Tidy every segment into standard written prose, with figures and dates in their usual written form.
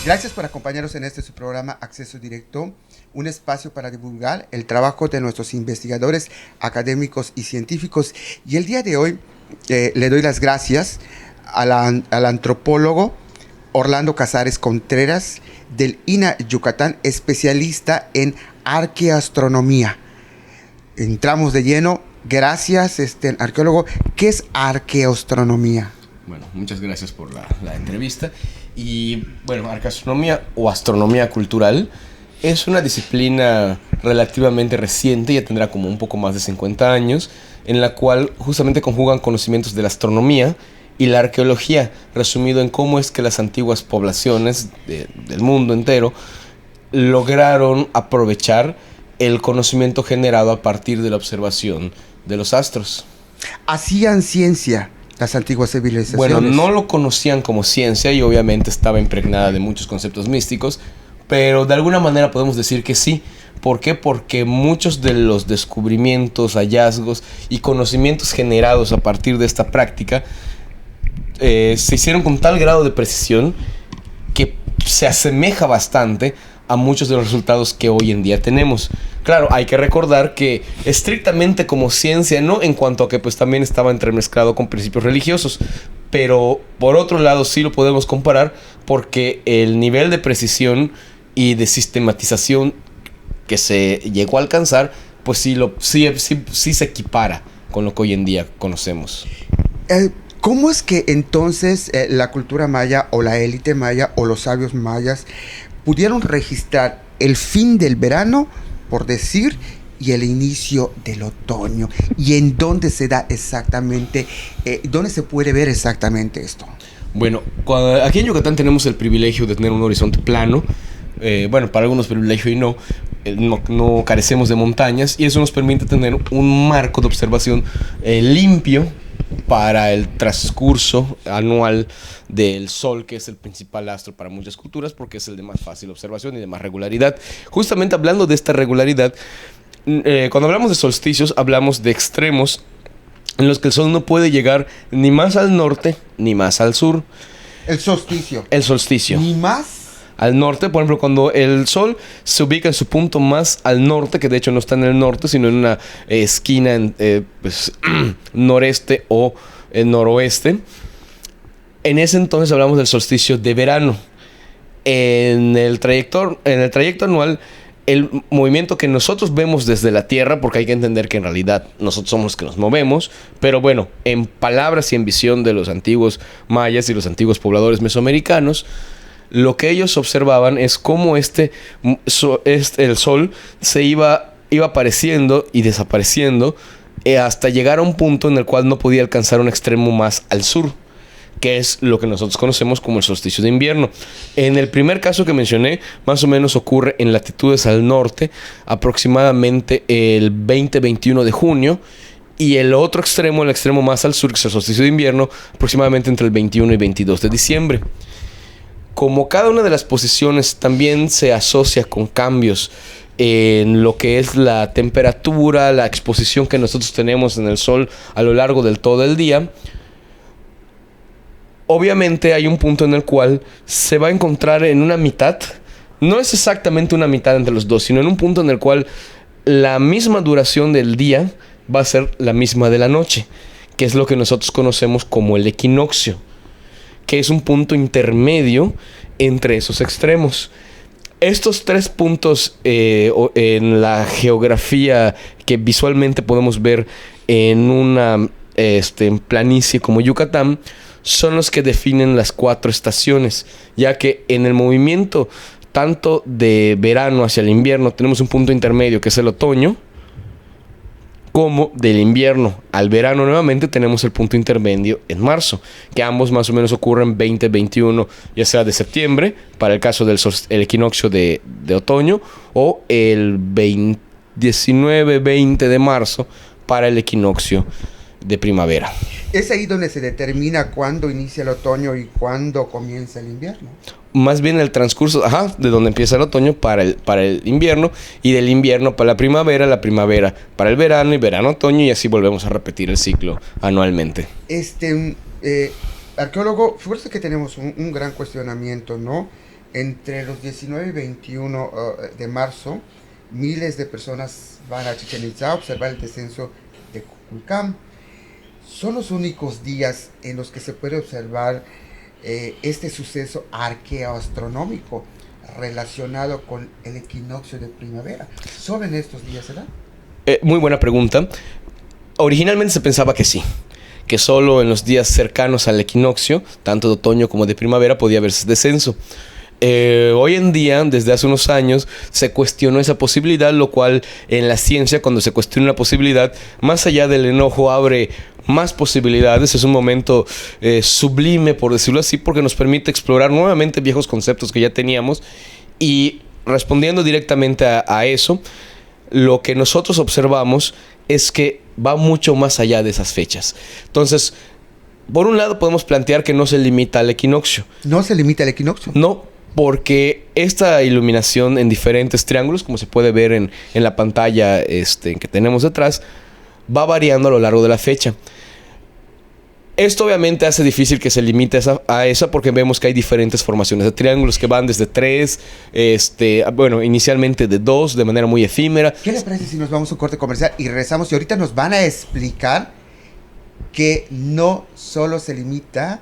Gracias por acompañarnos en este su programa Acceso Directo, un espacio para divulgar el trabajo de nuestros investigadores académicos y científicos. Y el día de hoy le doy las gracias al antropólogo Orlando Casares Contreras del INAH Yucatán, especialista en arqueoastronomía. Entramos de lleno. Gracias, arqueólogo. ¿Qué es arqueoastronomía? Bueno, muchas gracias por la entrevista. Y bueno, arqueoastronomía o astronomía cultural es una disciplina relativamente reciente, ya tendrá como un poco más de 50 años, en la cual justamente conjugan conocimientos de la astronomía y la arqueología, resumido en cómo es que las antiguas poblaciones del mundo entero lograron aprovechar el conocimiento generado a partir de la observación de los astros. Hacían ciencia las antiguas civilizaciones. Bueno, no lo conocían como ciencia y obviamente estaba impregnada de muchos conceptos místicos, pero de alguna manera podemos decir que sí. ¿Por qué? Porque muchos de los descubrimientos, hallazgos y conocimientos generados a partir de esta práctica se hicieron con tal grado de precisión que se asemeja bastante a muchos de los resultados que hoy en día tenemos. Claro, hay que recordar que estrictamente como ciencia, no, en cuanto a que pues también estaba entremezclado con principios religiosos, pero por otro lado sí lo podemos comparar porque el nivel de precisión y de sistematización que se llegó a alcanzar, pues sí se equipara con lo que hoy en día conocemos. ¿Cómo es que entonces la cultura maya o la élite maya o los sabios mayas pudieron registrar el fin del verano, por decir, y el inicio del otoño? ¿Y en dónde se da exactamente, dónde se puede ver exactamente esto? Bueno, aquí en Yucatán tenemos el privilegio de tener un horizonte plano. Bueno, para algunos privilegio y no carecemos de montañas, y eso nos permite tener un marco de observación limpio para el transcurso anual del Sol, que es el principal astro para muchas culturas, porque es el de más fácil observación y de más regularidad. Justamente hablando de esta regularidad, cuando hablamos de solsticios, hablamos de extremos en los que el Sol no puede llegar ni más al norte ni más al sur. El solsticio. El solsticio. Ni más al norte, por ejemplo, cuando el Sol se ubica en su punto más al norte, que de hecho no está en el norte, sino en una esquina noreste o noroeste, en ese entonces hablamos del solsticio de verano. En el trayecto anual, el movimiento que nosotros vemos desde la Tierra, porque hay que entender que en realidad nosotros somos los que nos movemos, pero bueno, en palabras y en visión de los antiguos mayas y los antiguos pobladores mesoamericanos, lo que ellos observaban es cómo el Sol se iba apareciendo y desapareciendo hasta llegar a un punto en el cual no podía alcanzar un extremo más al sur, que es lo que nosotros conocemos como el solsticio de invierno. En el primer caso que mencioné, más o menos ocurre en latitudes al norte, aproximadamente el 20-21 de junio, y el otro extremo, el extremo más al sur, que es el solsticio de invierno, aproximadamente entre el 21 y 22 de diciembre. Como cada una de las posiciones también se asocia con cambios en lo que es la temperatura, la exposición que nosotros tenemos en el Sol a lo largo del todo el día, obviamente hay un punto en el cual se va a encontrar en una mitad. No es exactamente una mitad entre los dos, sino en un punto en el cual la misma duración del día va a ser la misma de la noche, que es lo que nosotros conocemos como el equinoccio, que es un punto intermedio entre esos extremos. Estos tres puntos en la geografía que visualmente podemos ver en una planicie como Yucatán son los que definen las 4 estaciones, ya que en el movimiento tanto de verano hacia el invierno tenemos un punto intermedio que es el otoño, como del invierno al verano nuevamente tenemos el punto intermedio en marzo, que ambos más o menos ocurren 20-21, ya sea de septiembre, para el caso del equinoccio de otoño, o el 19-20 de marzo para el equinoccio de primavera. Es ahí donde se determina cuándo inicia el otoño y cuándo comienza el invierno. Más bien el transcurso, de donde empieza el otoño para el invierno, y del invierno para la primavera para el verano, y verano-otoño, y así volvemos a repetir el ciclo anualmente. Arqueólogo, fíjate que tenemos un gran cuestionamiento, ¿no? Entre los 19 y 21 de marzo, miles de personas van a Chichén Itzá a observar el descenso de Kukulcán. Son los únicos días en los que se puede observar este suceso arqueoastronómico relacionado con el equinoccio de primavera. ¿Solo en estos días se da? Muy buena pregunta. Originalmente se pensaba que sí, que solo en los días cercanos al equinoccio, tanto de otoño como de primavera, podía haberse descenso. Hoy en día, desde hace unos años, se cuestionó esa posibilidad, lo cual en la ciencia, cuando se cuestiona una posibilidad, más allá del enojo, abre más posibilidades. Es un momento sublime, por decirlo así, porque nos permite explorar nuevamente viejos conceptos que ya teníamos. Y respondiendo directamente a eso, lo que nosotros observamos es que va mucho más allá de esas fechas. Entonces, por un lado podemos plantear que no se limita al equinoccio. ¿No se limita al equinoccio? No, porque esta iluminación en diferentes triángulos, como se puede ver en la pantalla que tenemos detrás, va variando a lo largo de la fecha. Esto obviamente hace difícil que se limite a esa porque vemos que hay diferentes formaciones de triángulos que van desde 3, inicialmente de 2, de manera muy efímera. ¿Qué les parece si nos vamos a un corte comercial y regresamos? Y ahorita nos van a explicar que no solo se limita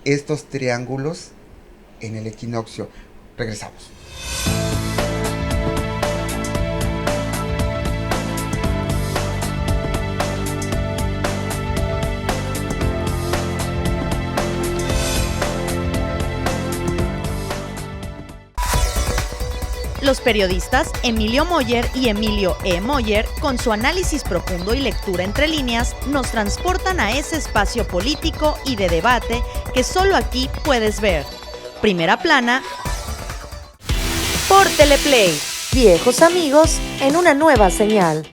estos triángulos en el equinoccio. Regresamos. Los periodistas Emilio Moller y Emilio E. Moller, con su análisis profundo y lectura entre líneas, nos transportan a ese espacio político y de debate que solo aquí puedes ver. Primera plana por Teleplay. Viejos amigos en una nueva señal.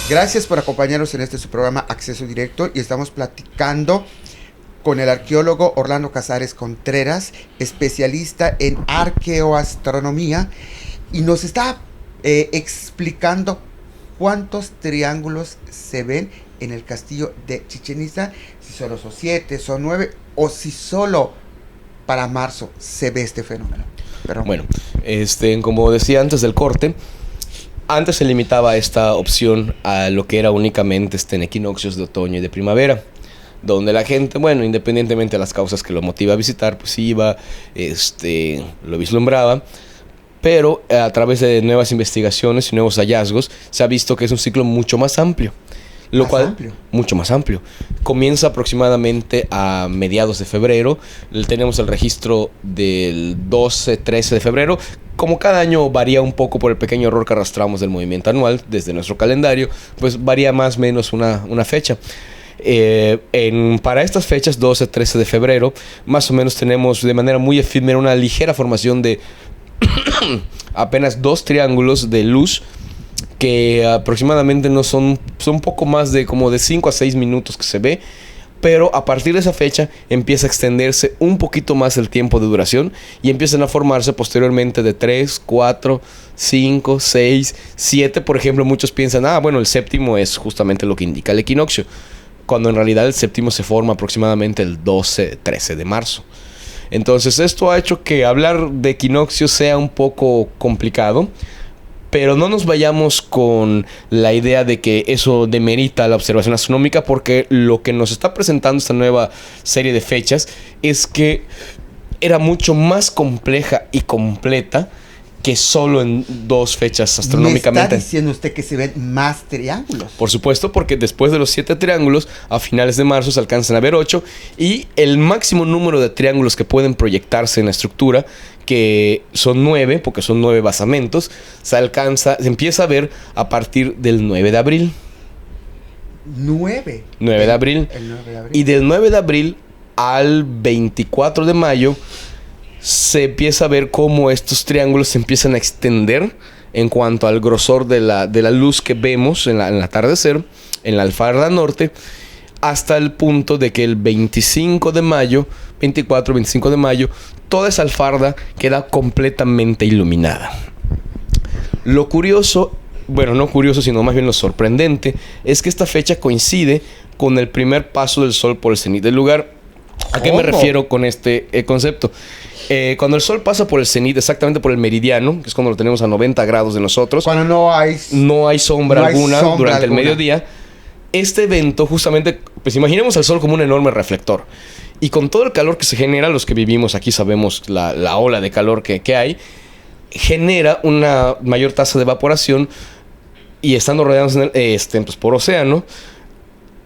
Gracias por acompañarnos en su programa Acceso Directo, y estamos platicando con el arqueólogo Orlando Casares Contreras, especialista en arqueoastronomía, y nos está explicando cuántos triángulos se ven en el castillo de Chichén Itzá, si solo son 7, son 9, o si solo para marzo se ve este fenómeno. Perdón. Bueno, como decía antes del corte, antes se limitaba esta opción a lo que era únicamente en equinoccios de otoño y de primavera, donde la gente, independientemente de las causas que lo motiva a visitar, pues iba, lo vislumbraba. Pero a través de nuevas investigaciones y nuevos hallazgos se ha visto que es un ciclo mucho más amplio. Mucho más amplio. Comienza aproximadamente a mediados de febrero. Tenemos el registro del 12-13 de febrero. Como cada año varía un poco por el pequeño error que arrastramos del movimiento anual desde nuestro calendario, pues varía más o menos una fecha. Para estas fechas, 12-13 de febrero, más o menos tenemos de manera muy efímera una ligera formación de apenas 2 triángulos de luz que aproximadamente no son un poco más de como de 5 a 6 minutos que se ve, pero a partir de esa fecha empieza a extenderse un poquito más el tiempo de duración y empiezan a formarse posteriormente de 3, 4, 5, 6, 7. Por ejemplo, muchos piensan, el séptimo es justamente lo que indica el equinoccio, cuando en realidad el séptimo se forma aproximadamente el 12-13 de marzo. Entonces esto ha hecho que hablar de equinoccio sea un poco complicado, pero no nos vayamos con la idea de que eso demerita la observación astronómica, porque lo que nos está presentando esta nueva serie de fechas es que era mucho más compleja y completa que solo en 2 fechas astronómicamente. ¿Me está diciendo usted que se ven más triángulos? Por supuesto, porque después de los 7 triángulos, a finales de marzo se alcanzan a ver 8, y el máximo número de triángulos que pueden proyectarse en la estructura, que son 9, porque son 9 basamentos, se empieza a ver a partir del 9 de abril. 9 de abril. El 9 de abril. Y del 9 de abril al 24 de mayo se empieza a ver cómo estos triángulos se empiezan a extender en cuanto al grosor de la luz que vemos en el atardecer, en la alfarda norte, hasta el punto de que el 25 de mayo, 24, 25 de mayo, toda esa alfarda queda completamente iluminada. Lo curioso, bueno, no curioso, sino más bien lo sorprendente, es que esta fecha coincide con el primer paso del sol por el cenit del lugar. ¿A qué me refiero con este concepto? Cuando el sol pasa por el cenit, exactamente por el meridiano, que es cuando lo tenemos a 90 grados de nosotros. Cuando no hay sombra alguna durante el mediodía. Este evento, justamente, pues imaginemos al sol como un enorme reflector. Y con todo el calor que se genera, los que vivimos aquí sabemos la ola de calor que hay, genera una mayor tasa de evaporación y estando rodeados pues, por océano,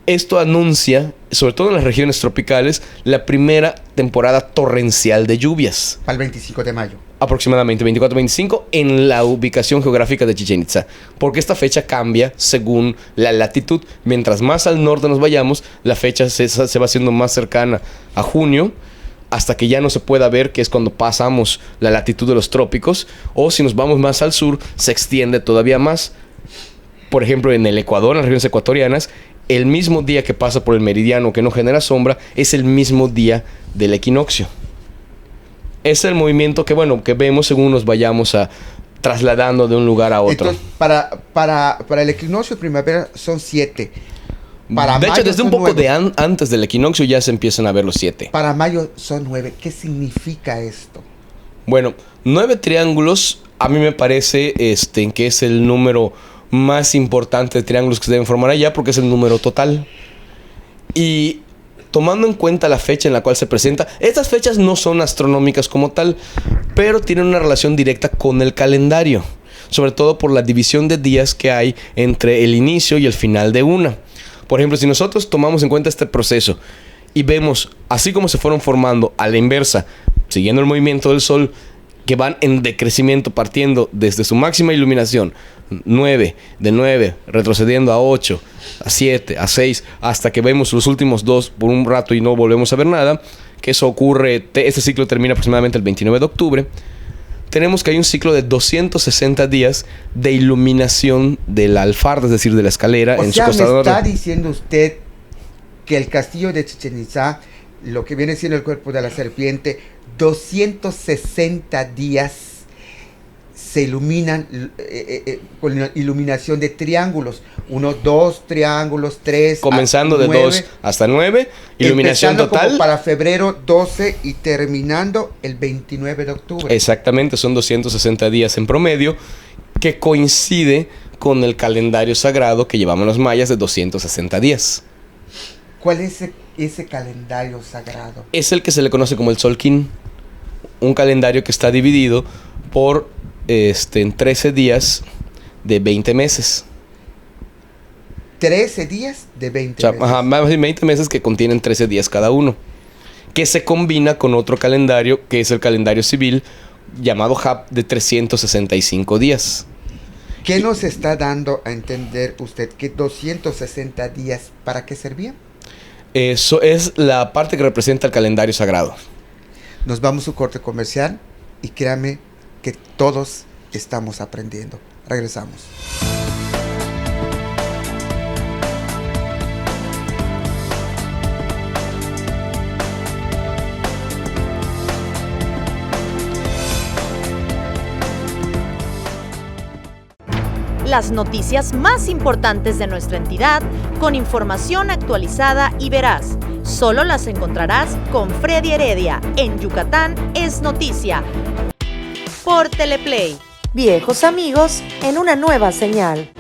esto anuncia, sobre todo en las regiones tropicales, la primera temporada torrencial de lluvias. Al 25 de mayo. Aproximadamente 24-25 en la ubicación geográfica de Chichén Itzá. Porque esta fecha cambia según la latitud. Mientras más al norte nos vayamos, la fecha se va haciendo más cercana a junio, hasta que ya no se pueda ver, que es cuando pasamos la latitud de los trópicos. O si nos vamos más al sur, se extiende todavía más. Por ejemplo, en el Ecuador, en las regiones ecuatorianas, el mismo día que pasa por el meridiano que no genera sombra es el mismo día del equinoccio. Es el movimiento que vemos según nos vayamos trasladando de un lugar a otro. Entonces, para el equinoccio de primavera son 7. De hecho, desde un poco antes del equinoccio ya se empiezan a ver los 7. Para mayo son 9. ¿Qué significa esto? Bueno, 9 triángulos a mí me parece que es el número más importante de triángulos que se deben formar allá, porque es el número total. Y tomando en cuenta la fecha en la cual se presenta, estas fechas no son astronómicas como tal, pero tienen una relación directa con el calendario, sobre todo por la división de días que hay entre el inicio y el final de una. Por ejemplo, si nosotros tomamos en cuenta este proceso y vemos así como se fueron formando a la inversa, siguiendo el movimiento del sol, que van en decrecimiento partiendo desde su máxima iluminación, 9, de 9, retrocediendo a 8, a 7, a 6, hasta que vemos los últimos 2 por un rato y no volvemos a ver nada, que eso ocurre, este ciclo termina aproximadamente el 29 de octubre, tenemos que hay un ciclo de 260 días de iluminación de la alfarda, es decir, de la escalera en su costado norte. ¿Me está diciendo usted que el castillo de Chichén Itzá, lo que viene siendo el cuerpo de la serpiente, 260 días se iluminan con la iluminación de triángulos? 1, 2 triángulos, 3. Comenzando de 2 hasta 9. Iluminación total. Como para febrero 12 y terminando el 29 de octubre. Exactamente, son 260 días en promedio, que coincide con el calendario sagrado que llevamos los mayas de 260 días. ¿Cuál es ese calendario sagrado? Es el que se le conoce como el Tzolk'in. Un calendario que está dividido por en 13 días de 20 meses. 13 días de 20 meses. Ajá, más de 20 meses que contienen 13 días cada uno. Que se combina con otro calendario, que es el calendario civil, llamado Hab, de 365 días. ¿Qué nos está dando a entender usted? ¿Que 260 días para qué servían? Eso es la parte que representa el calendario sagrado. Nos vamos a un corte comercial y créame que todos estamos aprendiendo. Regresamos. Las noticias más importantes de nuestra entidad con información actualizada y veraz. Solo las encontrarás con Freddy Heredia en Yucatán es Noticia. Por Teleplay. Viejos amigos en una nueva señal.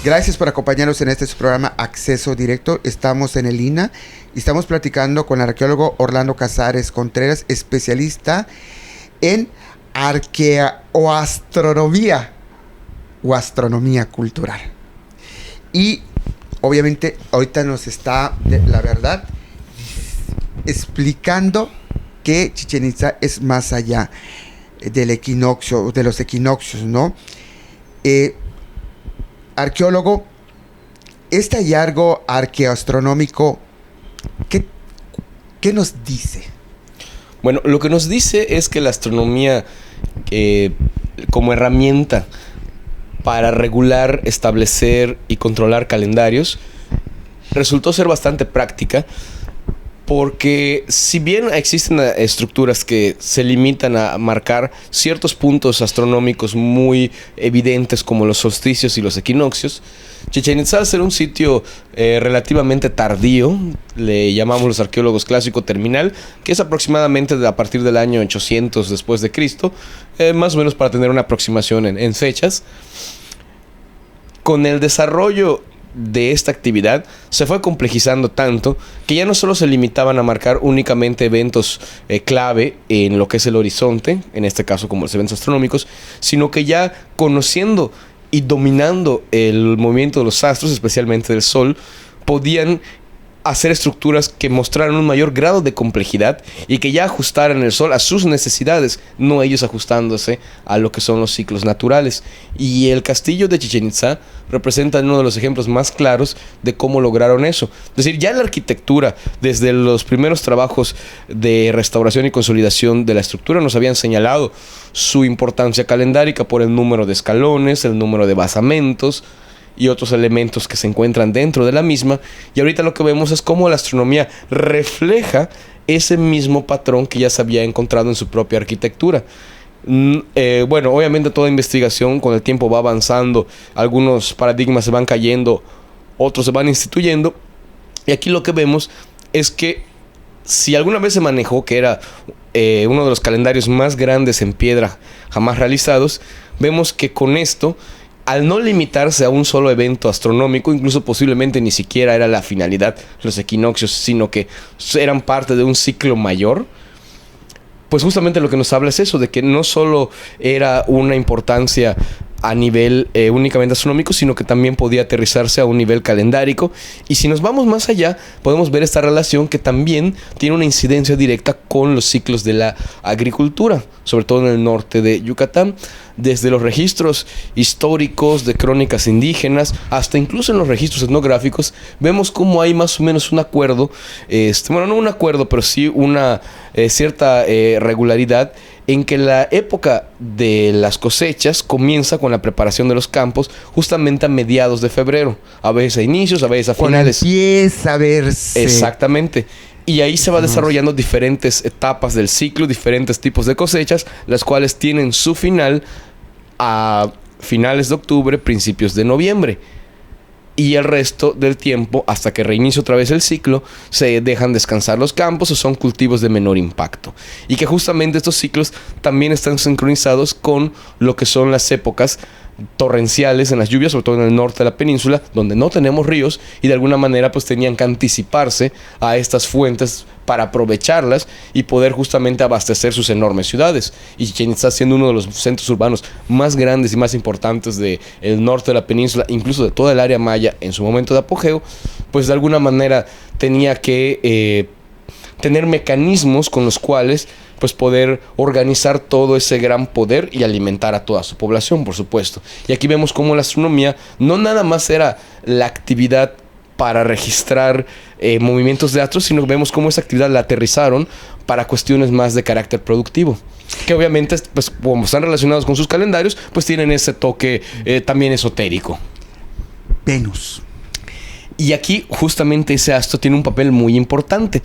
Gracias por acompañarnos en este programa Acceso Directo. Estamos en el INA y estamos platicando con el arqueólogo Orlando Casares Contreras, especialista en arqueoastronomía o astronomía cultural. Y obviamente ahorita nos está, la verdad, explicando que Chichén Itzá es más allá. del equinoccio, de los equinoccios, ¿no? Arqueólogo, este hallazgo arqueoastronómico, ¿qué nos dice? Bueno, lo que nos dice es que la astronomía como herramienta para regular, establecer y controlar calendarios resultó ser bastante práctica, porque si bien existen estructuras que se limitan a marcar ciertos puntos astronómicos muy evidentes como los solsticios y los equinoccios, Chichén Itzá, al ser un sitio relativamente tardío, le llamamos los arqueólogos clásico terminal, que es aproximadamente a partir del año 800 después de Cristo, más o menos para tener una aproximación en fechas. Con el desarrollo de esta actividad se fue complejizando tanto que ya no solo se limitaban a marcar únicamente eventos clave en lo que es el horizonte, en este caso como los eventos astronómicos, sino que ya conociendo y dominando el movimiento de los astros, especialmente del Sol, podían hacer estructuras que mostraran un mayor grado de complejidad y que ya ajustaran el Sol a sus necesidades, no ellos ajustándose a lo que son los ciclos naturales. Y el castillo de Chichén Itzá representa uno de los ejemplos más claros de cómo lograron eso. Es decir, ya la arquitectura, desde los primeros trabajos de restauración y consolidación de la estructura, nos habían señalado su importancia calendárica por el número de escalones, el número de basamentos y otros elementos que se encuentran dentro de la misma. Y ahorita lo que vemos es cómo la astronomía refleja ese mismo patrón que ya se había encontrado en su propia arquitectura. Bueno, obviamente toda investigación con el tiempo va avanzando, algunos paradigmas se van cayendo, otros se van instituyendo, y aquí lo que vemos es que si alguna vez se manejó que era uno de los calendarios más grandes en piedra jamás realizados, vemos que con esto, al no limitarse a un solo evento astronómico, incluso posiblemente ni siquiera era la finalidad los equinoccios, sino que eran parte de un ciclo mayor, pues justamente lo que nos habla es eso, de que no solo era una importancia a nivel únicamente astronómico, sino que también podía aterrizarse a un nivel calendárico. Y si nos vamos más allá, podemos ver esta relación que también tiene una incidencia directa con los ciclos de la agricultura, sobre todo en el norte de Yucatán, desde los registros históricos de crónicas indígenas hasta incluso en los registros etnográficos, vemos cómo hay más o menos un acuerdo, bueno, no un acuerdo, pero sí una cierta regularidad en que la época de las cosechas comienza con la preparación de los campos justamente a mediados de febrero, a veces a inicios, a veces a finales. Cuando empieza a verse. Exactamente. Y ahí se va desarrollando diferentes etapas del ciclo, diferentes tipos de cosechas, las cuales tienen su final a finales de octubre, principios de noviembre. Y el resto del tiempo, hasta que reinicie otra vez el ciclo, se dejan descansar los campos o son cultivos de menor impacto. Y que justamente estos ciclos también están sincronizados con lo que son las épocas torrenciales en las lluvias, sobre todo en el norte de la península, donde no tenemos ríos, y de alguna manera pues tenían que anticiparse a estas fuentes para aprovecharlas y poder justamente abastecer sus enormes ciudades. Y Chichén Itzá, siendo uno de los centros urbanos más grandes y más importantes del norte de la península, incluso de toda el área maya en su momento de apogeo, pues de alguna manera tenía que tener mecanismos con los cuales pues poder organizar todo ese gran poder y alimentar a toda su población, por supuesto. Y aquí vemos cómo la astronomía no nada más era la actividad para registrar movimientos de astros, sino vemos cómo esa actividad la aterrizaron para cuestiones más de carácter productivo, que obviamente, pues como están relacionados con sus calendarios, pues tienen ese toque también esotérico. Venus. Y aquí justamente ese astro tiene un papel muy importante.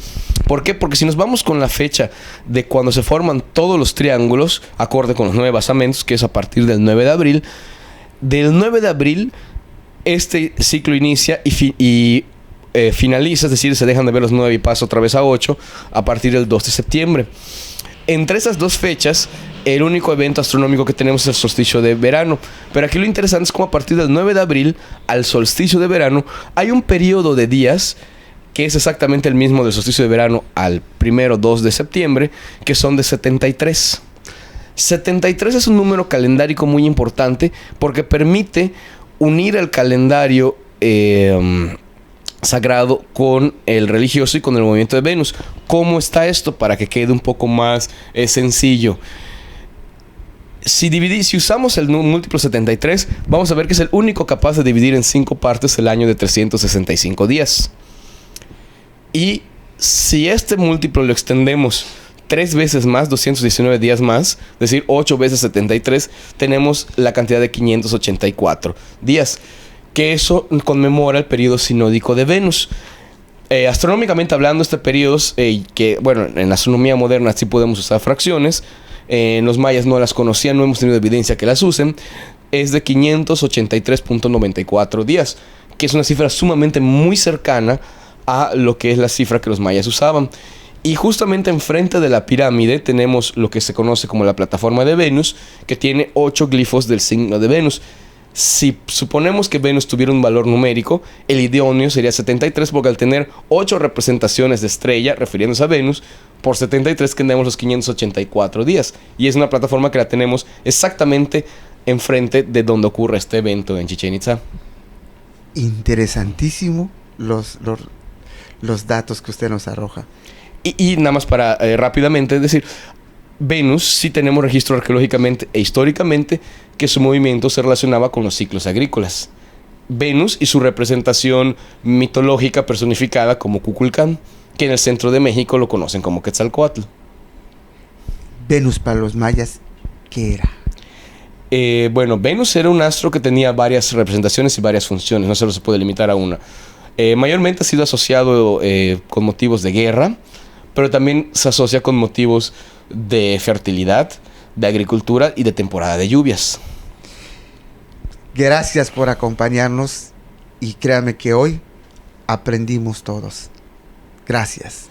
¿Por qué? Porque si nos vamos con la fecha de cuando se forman todos los triángulos, acorde con los 9 basamentos, que es a partir del 9 de abril, del 9 de abril este ciclo inicia y finaliza, es decir, se dejan de ver los 9 y pasa otra vez a 8 a partir del 2 de septiembre. Entre esas dos fechas, el único evento astronómico que tenemos es el solsticio de verano. Pero aquí lo interesante es cómo a partir del 9 de abril al solsticio de verano hay un periodo de días que es exactamente el mismo del solsticio de verano al 2 de septiembre, que son de 73. 73 es un número calendárico muy importante porque permite unir el calendario sagrado con el religioso y con el movimiento de Venus. ¿Cómo está esto? Para que quede un poco más sencillo. Si usamos el múltiplo 73, vamos a ver que es el único capaz de dividir en 5 partes el año de 365 días. Y si este múltiplo lo extendemos 3 veces más, 219 días más, es decir, 8 veces 73, tenemos la cantidad de 584 días, que eso conmemora el periodo sinódico de Venus. Astronómicamente hablando, este periodo, que bueno, en la astronomía moderna sí podemos usar fracciones, los mayas no las conocían, no hemos tenido evidencia que las usen, es de 583.94 días, que es una cifra sumamente muy cercana a lo que es la cifra que los mayas usaban. Y justamente enfrente de la pirámide tenemos lo que se conoce como la plataforma de Venus, que tiene 8 glifos del signo de Venus. Si suponemos que Venus tuviera un valor numérico, el idóneo sería 73, porque al tener 8 representaciones de estrella, refiriéndose a Venus, por 73 tenemos los 584 días. Y es una plataforma que la tenemos exactamente enfrente de donde ocurre este evento en Chichén Itzá. Interesantísimo los datos que usted nos arroja. Y nada más para rápidamente decir, Venus sí tenemos registro arqueológicamente e históricamente que su movimiento se relacionaba con los ciclos agrícolas. Venus y su representación mitológica personificada como Kukulcán, que en el centro de México lo conocen como Quetzalcóatl. Venus para los mayas, ¿qué era? Bueno, Venus era un astro que tenía varias representaciones y varias funciones, no solo se puede limitar a una. Mayormente ha sido asociado con motivos de guerra, pero también se asocia con motivos de fertilidad, de agricultura y de temporada de lluvias. Gracias por acompañarnos y créanme que hoy aprendimos todos. Gracias.